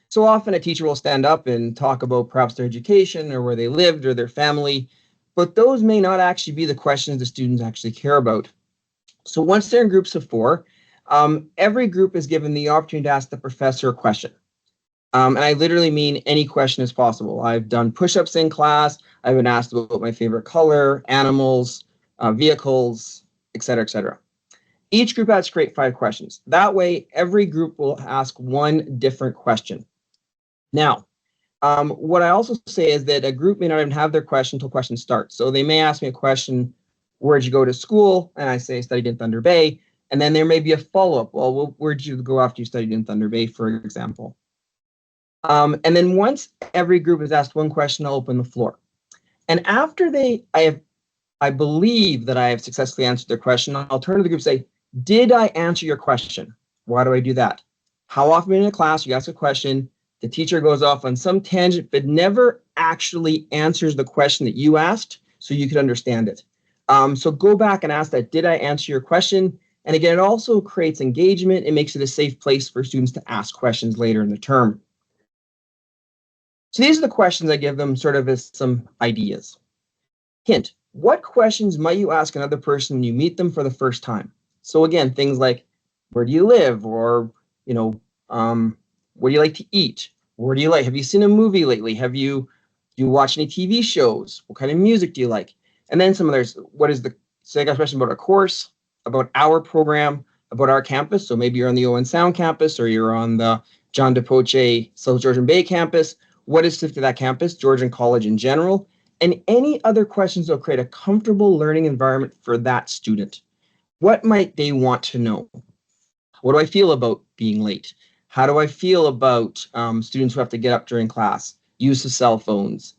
So often a teacher will stand up and talk about perhaps their education or where they lived or their family, but those may not actually be the questions the students actually care about. So once they're in groups of 4, every group is given the opportunity to ask the professor a question. And I literally mean any question is possible. I've done push-ups in class. I've been asked about my favorite color, animals, vehicles, etc., etc. Each group has to create 5 questions. That way, every group will ask one different question. Now, what I also say is that a group may not even have their question until question starts. So they may ask me a question, where'd you go to school? And I say, I studied in Thunder Bay. And then there may be a follow-up. Well, where'd you go after you studied in Thunder Bay, for example? And then once every group has asked one question, I'll open the floor. And after I believe that I have successfully answered their question, I'll turn to the group and say, did I answer your question? Why do I do that? How often in a class you ask a question, the teacher goes off on some tangent, but never actually answers the question that you asked so you could understand it. So go back and ask that, did I answer your question? And again, it also creates engagement. It makes it a safe place for students to ask questions later in the term. So these are the questions I give them sort of as some ideas. Hint, what questions might you ask another person when you meet them for the first time? So again, things like, where do you live? Or, what do you like to eat? Where do you like? Have you seen a movie lately? Do you watch any TV shows? What kind of music do you like? And then some others, so I got a question about a course, about our program, about our campus. So maybe you're on the Owen Sound campus or you're on the John DePoche South Georgian Bay campus. What is specific to that campus, Georgian College in general? And any other questions that will create a comfortable learning environment for that student. What might they want to know? What do I feel about being late? How do I feel about students who have to get up during class? Use of cell phones,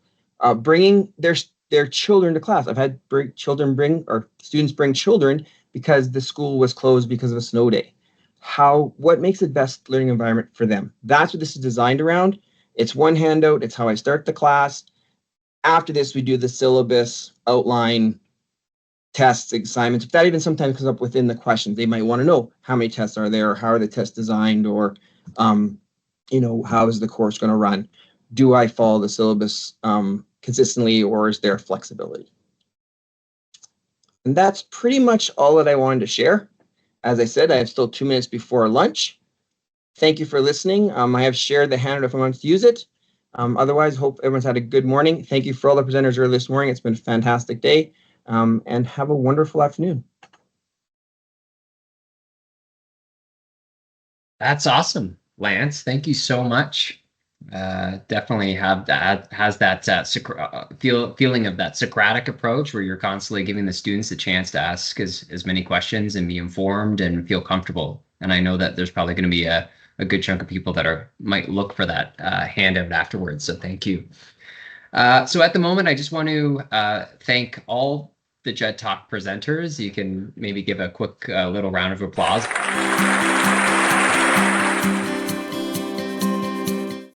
bringing their children to class. I've had students bring children because the school was closed because of a snow day. What makes the best learning environment for them? That's what this is designed around. It's one handout. It's how I start the class. After this, we do the syllabus, outline, tests, assignments. That even sometimes comes up within the questions. They might want to know how many tests are there, how are the tests designed, or how is the course going to run? Do I follow the syllabus consistently, or is there flexibility? And that's pretty much all that I wanted to share. As I said, I have still 2 minutes before lunch. Thank you for listening. I have shared the handout if I want to use it. Otherwise, hope everyone's had a good morning. Thank you for all the presenters earlier this morning. It's been a fantastic day. And have a wonderful afternoon. That's awesome, Lance. Thank you so much. Definitely has that feeling of that Socratic approach where you're constantly giving the students a chance to ask as many questions and be informed and feel comfortable. And I know that there's probably going to be a good chunk of people that might look for that handout afterwards. So thank you. So at the moment, I just want to thank all the GED Talk presenters. You can maybe give a quick little round of applause.